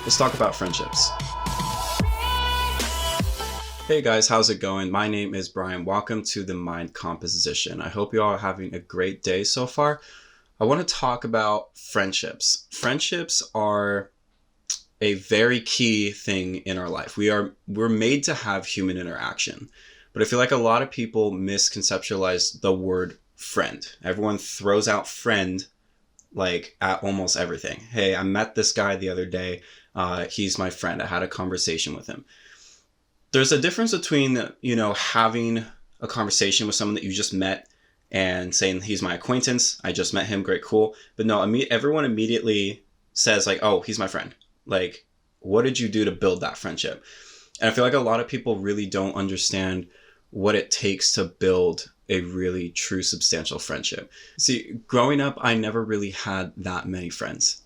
Let's talk about friendships. Hey guys, how's it going? My name is Brian. Welcome to the Mind Composition. I hope you all are having a great day so far. I want to talk about friendships. Friendships are a very key thing in our life. We're made to have human interaction. But I feel like a lot of people misconceptualize the word friend. Everyone throws out friend like at almost everything. Hey, I met this guy the other day. He's my friend. I had a conversation with him. There's a difference between, having a conversation with someone that you just met and saying he's my acquaintance. I just met him. Great, cool. But no, everyone immediately says like, oh, he's my friend. Like, what did you do to build that friendship? And I feel like a lot of people really don't understand what it takes to build a really true substantial friendship. See, growing up, I never really had that many friends.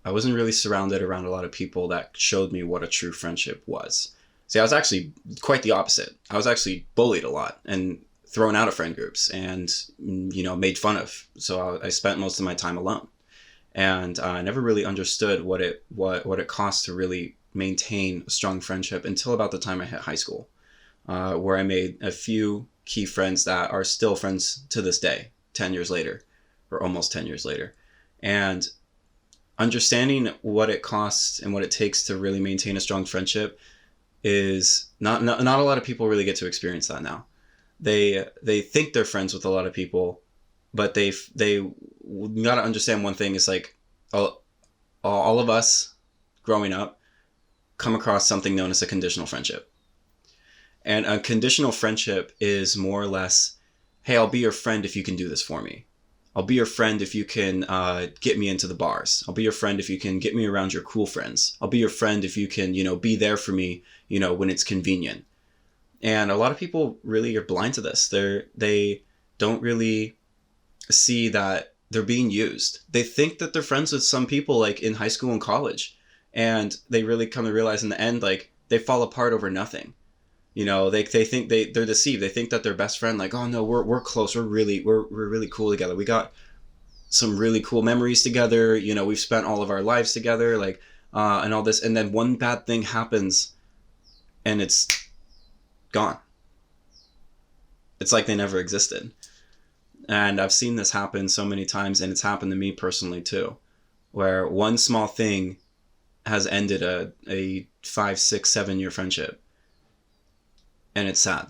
I wasn't really surrounded around a lot of people that showed me what a true friendship was. See, I was actually quite the opposite. I was actually bullied a lot and thrown out of friend groups and, made fun of. So I spent most of my time alone. And I never really understood what it costs to really maintain a strong friendship until about the time I hit high school, where I made a few key friends that are still friends to this day, 10 years later, or almost 10 years later. And understanding what it costs and what it takes to really maintain a strong friendship is not a lot of people really get to experience that now. They think they're friends with a lot of people, but they got to understand one thing is like all of us growing up come across something known as a conditional friendship. And a conditional friendship is more or less, hey, I'll be your friend if you can do this for me. I'll be your friend if you can get me into the bars. I'll be your friend if you can get me around your cool friends. I'll be your friend if you can, be there for me, when it's convenient. And a lot of people really are blind to this. They don't really see that they're being used. They think that they're friends with some people like in high school and college. And they really come to realize in the end, like they fall apart over nothing. They think they're deceived. They think that their best friend, like, oh no, we're close. We're really cool together. We got some really cool memories together. We've spent all of our lives together, like, and all this. And then one bad thing happens and it's gone. It's like they never existed. And I've seen this happen so many times, and it's happened to me personally too, where one small thing has ended a 5, 6, 7 year friendship. And it's sad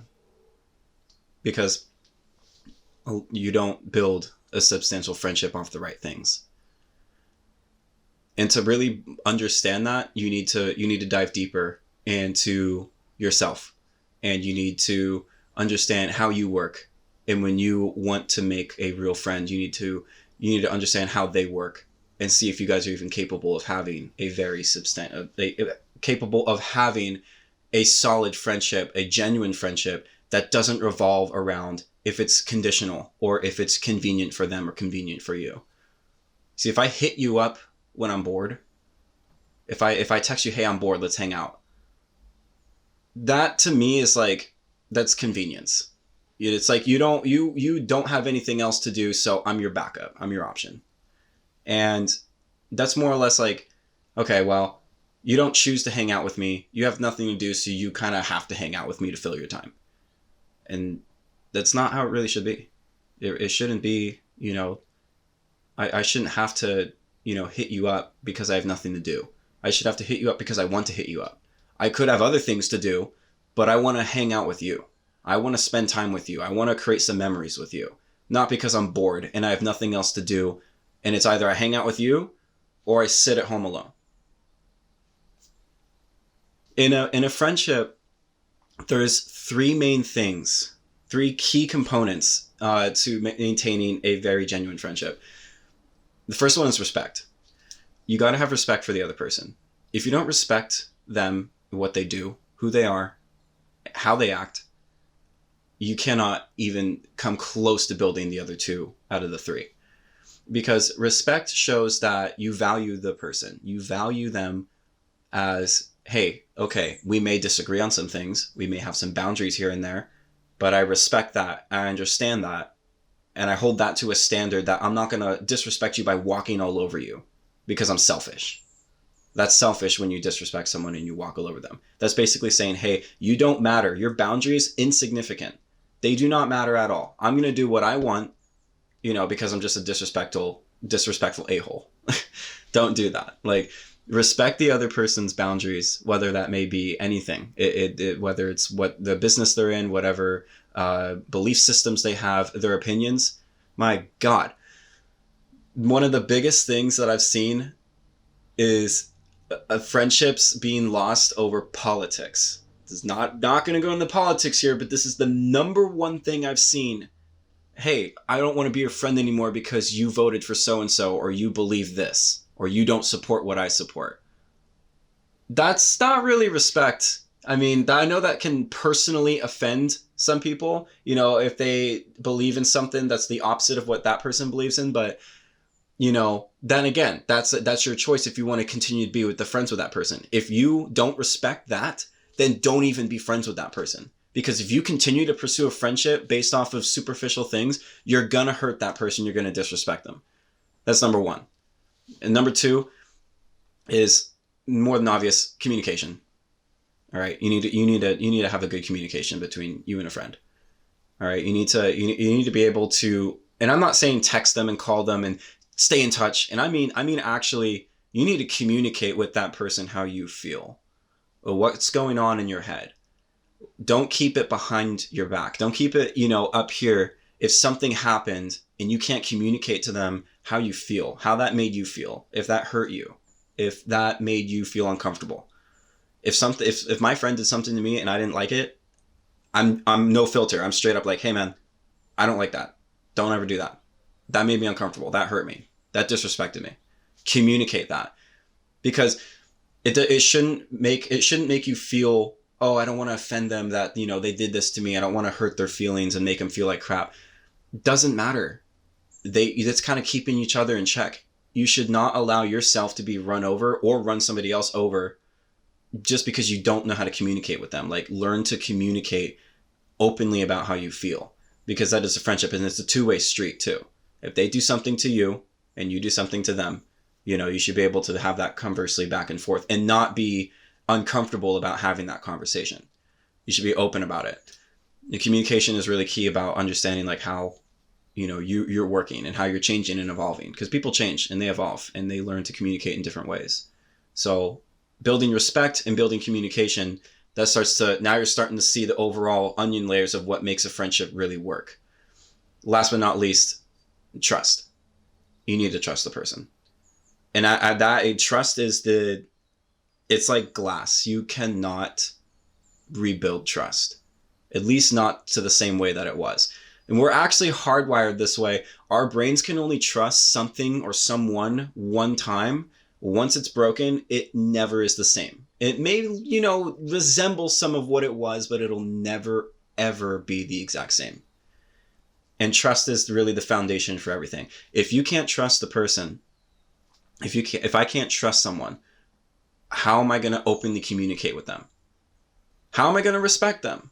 because you don't build a substantial friendship off the right things. And to really understand that, you need to dive deeper into yourself, and you need to understand how you work. And when you want to make a real friend, you need to understand how they work and see if you guys are even capable of having capable of having a solid friendship, a genuine friendship that doesn't revolve around if it's conditional or if it's convenient for them or convenient for you. See, if I hit you up when I'm bored, if I text you, hey, I'm bored, let's hang out. That to me is like, that's convenience. It's like you don't have anything else to do, so I'm your backup. I'm your option. And that's more or less like, okay, well, you don't choose to hang out with me. You have nothing to do, so you kind of have to hang out with me to fill your time. And that's not how it really should be. It shouldn't be, I shouldn't have to, hit you up because I have nothing to do. I should have to hit you up because I want to hit you up. I could have other things to do, but I want to hang out with you. I want to spend time with you. I want to create some memories with you. Not because I'm bored and I have nothing else to do. And it's either I hang out with you or I sit at home alone. In a friendship, there's three main things, three key components to maintaining a very genuine friendship. The first one is respect. You got to have respect for the other person. If you don't respect them, what they do, who they are, how they act, you cannot even come close to building the other two out of the three. Because respect shows that you value the person. You value them as, hey, okay, we may disagree on some things. We may have some boundaries here and there, but I respect that. I understand that. And I hold that to a standard that I'm not going to disrespect you by walking all over you because I'm selfish. That's selfish when you disrespect someone and you walk all over them. That's basically saying, hey, you don't matter. Your boundaries, insignificant. They do not matter at all. I'm going to do what I want, because I'm just a disrespectful a-hole. Don't do that. Like, respect the other person's boundaries, whether that may be anything. Whether it's what the business they're in, whatever belief systems they have, their opinions. My God. One of the biggest things that I've seen is friendships being lost over politics. This is not going to go into politics here, but this is the number one thing I've seen. Hey, I don't want to be your friend anymore because you voted for so-and-so, or you believe this, or you don't support what I support. That's not really respect. I mean, I know that can personally offend some people, if they believe in something that's the opposite of what that person believes in, but then again, that's your choice if you want to continue to be with the friends with that person. If you don't respect that, then don't even be friends with that person. Because if you continue to pursue a friendship based off of superficial things, you're going to hurt that person. You're going to disrespect them. That's number one. And number two is more than obvious, communication. All right. You need to have a good communication between you and a friend. All right. You need to be able to, and I'm not saying text them and call them and stay in touch. And I mean, actually, you need to communicate with that person how you feel, or what's going on in your head. Don't keep it behind your back. Don't keep it, up here. If something happened and you can't communicate to them how you feel, how that made you feel, if that hurt you, if that made you feel uncomfortable. If my friend did something to me and I didn't like it, I'm no filter. I'm straight up like, hey man, I don't like that. Don't ever do that. That made me uncomfortable. That hurt me. That disrespected me. Communicate that, because it shouldn't make you feel, oh, I don't want to offend them that, they did this to me. I don't want to hurt their feelings and make them feel like crap. Doesn't matter. That's kind of keeping each other in check. You should not allow yourself to be run over or run somebody else over just because you don't know how to communicate with them. Like, learn to communicate openly about how you feel, because that is a friendship, and it's a two-way street too. If they do something to you and you do something to them, you should be able to have that conversely back and forth and not be uncomfortable about having that conversation. You should be open about it. The communication is really key about understanding like how, you're working and how you're changing and evolving, because people change and they evolve and they learn to communicate in different ways. So building respect and building communication, now you're starting to see the overall onion layers of what makes a friendship really work. Last but not least, trust. You need to trust the person. And trust is it's like glass. You cannot rebuild trust, at least not to the same way that it was. And we're actually hardwired this way. Our brains can only trust something or someone one time. Once it's broken, it never is the same. It may, resemble some of what it was, but it'll never, ever be the exact same. And trust is really the foundation for everything. If you can't trust the person, if I can't trust someone, how am I going to openly communicate with them? How am I going to respect them?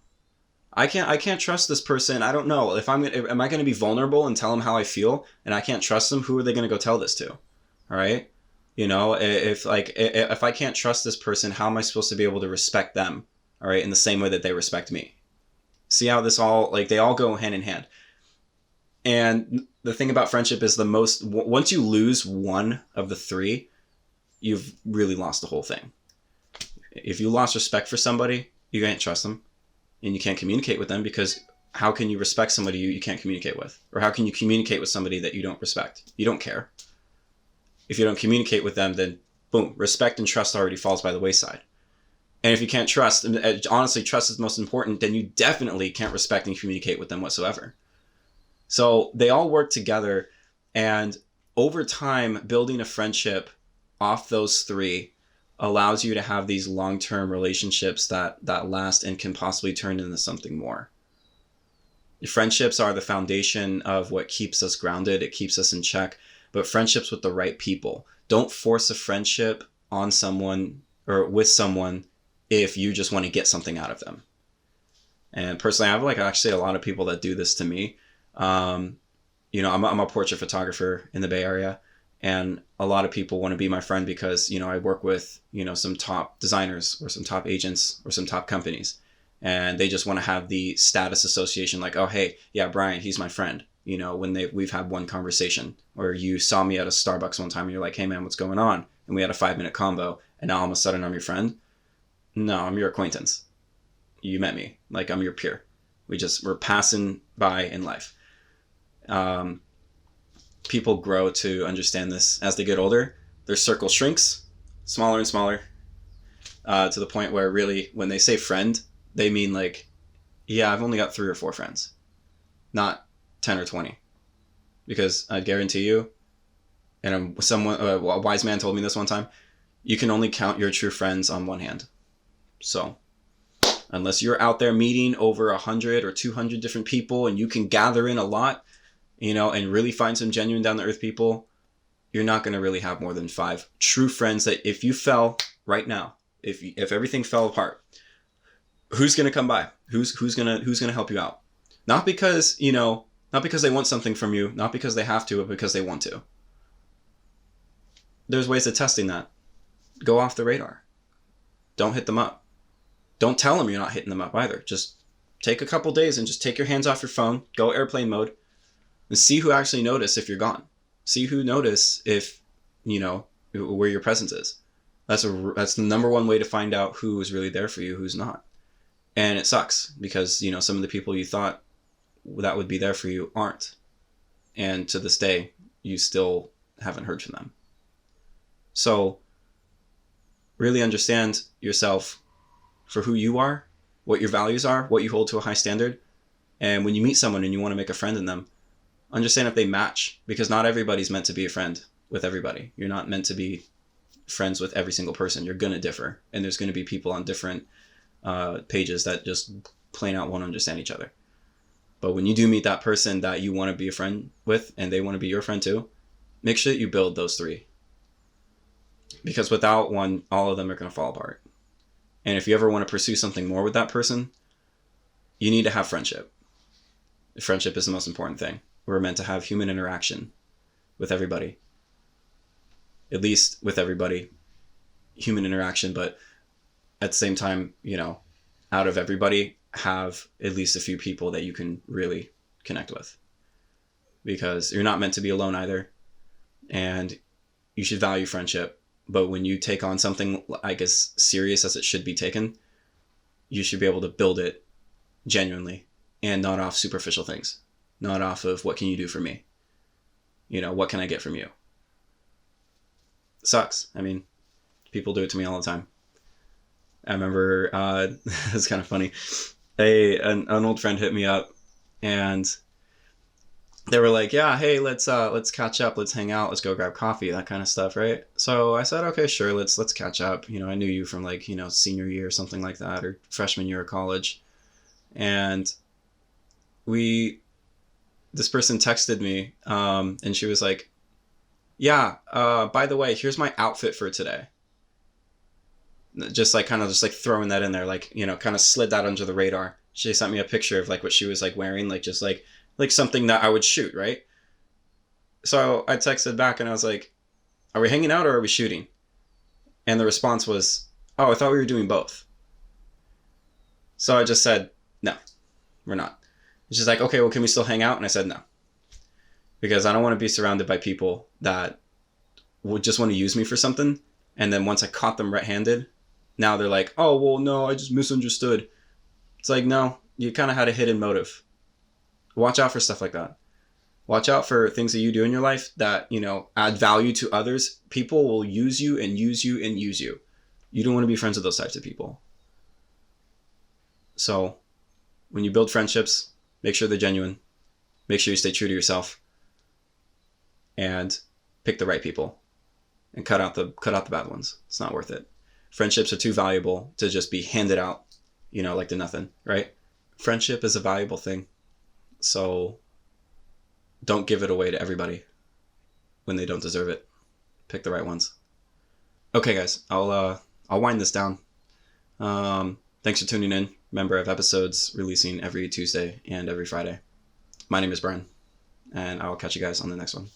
I can't trust this person. I don't know am I going to be vulnerable and tell them how I feel, and I can't trust them? Who are they going to go tell this to? All right. If I can't trust this person, how am I supposed to be able to respect them? All right. In the same way that they respect me. See how this they all go hand in hand. And the thing about friendship is once you lose one of the three, you've really lost the whole thing. If you lost respect for somebody, you can't trust them and you can't communicate with them, because how can you respect somebody you can't communicate with? Or how can you communicate with somebody that you don't respect? You don't care. If you don't communicate with them, then boom, respect and trust already falls by the wayside. And if you can't trust, and honestly, trust is most important, then you definitely can't respect and communicate with them whatsoever. So they all work together, and over time, building a friendship off those three allows you to have these long-term relationships that last and can possibly turn into something more. Friendships are the foundation of what keeps us grounded. It keeps us in check. But friendships with the right people. Don't force a friendship on someone or with someone if you just want to get something out of them. And personally, I have actually a lot of people that do this to me. I'm a portrait photographer in the Bay Area, And a lot of people want to be my friend because, I work with, some top designers or some top agents or some top companies. And they just want to have the status association like, oh, hey, yeah, Brian, he's my friend. When we've had one conversation, or you saw me at a Starbucks one time and you're like, hey man, what's going on? And we had a 5-minute combo, and now all of a sudden I'm your friend. No, I'm your acquaintance. You met me. Like, I'm your peer. We're passing by in life. People grow to understand this as they get older. Their circle shrinks smaller and smaller, to the point where really when they say friend, they mean like, yeah, I've only got 3 or 4 friends, not 10 or 20. Because I guarantee you, and a wise man told me this one time, you can only count your true friends on one hand. So unless you're out there meeting over 100 or 200 different people and you can gather in a lot, and really find some genuine down to earth people, you're not going to really have more than 5 true friends that if you fell right now, if everything fell apart, who's going to come by? Who's going to help you out? Not because, not because they want something from you, not because they have to, but because they want to. There's ways of testing that. Go off the radar. Don't hit them up. Don't tell them you're not hitting them up either. Just take a couple days and just take your hands off your phone, go airplane mode, and see who actually notice if you're gone. See who notice if, where your presence is. That's the number one way to find out who is really there for you, who's not. And it sucks because, some of the people you thought that would be there for you aren't. And to this day, you still haven't heard from them. So really understand yourself for who you are, what your values are, what you hold to a high standard. And when you meet someone and you want to make a friend in them, understand if they match, because not everybody's meant to be a friend with everybody. You're not meant to be friends with every single person. You're going to differ. And there's going to be people on different pages that just plain out won't understand each other. But when you do meet that person that you want to be a friend with and they want to be your friend too, make sure that you build those 3. Because without one, all of them are going to fall apart. And if you ever want to pursue something more with that person, you need to have friendship. Friendship is the most important thing. We're meant to have human interaction with everybody. At least with everybody, human interaction, but at the same time, out of everybody, have at least a few people that you can really connect with. Because you're not meant to be alone either. And you should value friendship. But when you take on something like as serious as it should be taken, you should be able to build it genuinely and not off superficial things. Not off of what can you do for me? What can I get from you? Sucks. I mean, people do it to me all the time. I remember, it's kind of funny. An old friend hit me up and they were like, yeah, hey, let's catch up. Let's hang out. Let's go grab coffee, that kind of stuff. Right. So I said, okay, sure. Let's catch up. I knew you from senior year or something like that, or freshman year of college. And this person texted me, and she was like, yeah, by the way, here's my outfit for today. Just throwing that in there, kind of slid that under the radar. She sent me a picture of what she was wearing, just something that I would shoot, right? So I texted back and I was like, are we hanging out or are we shooting? And the response was, oh, I thought we were doing both. So I just said, no, we're not. She's like, okay, well, can we still hang out? And I said, no. Because I don't want to be surrounded by people that would just want to use me for something. And then once I caught them red-handed, now they're like, oh, well, no, I just misunderstood. It's like, no, you kind of had a hidden motive. Watch out for stuff like that. Watch out for things that you do in your life that, add value to others. People will use you and use you and use you. You don't want to be friends with those types of people. So when you build friendships, make sure they're genuine. Make sure you stay true to yourself. And pick the right people. And cut out the bad ones. It's not worth it. Friendships are too valuable to just be handed out, like they're nothing, right? Friendship is a valuable thing. So don't give it away to everybody when they don't deserve it. Pick the right ones. Okay, guys, I'll wind this down. Thanks for tuning in. Remember, I have episodes releasing every Tuesday and every Friday. My name is Brian, and I'll catch you guys on the next one.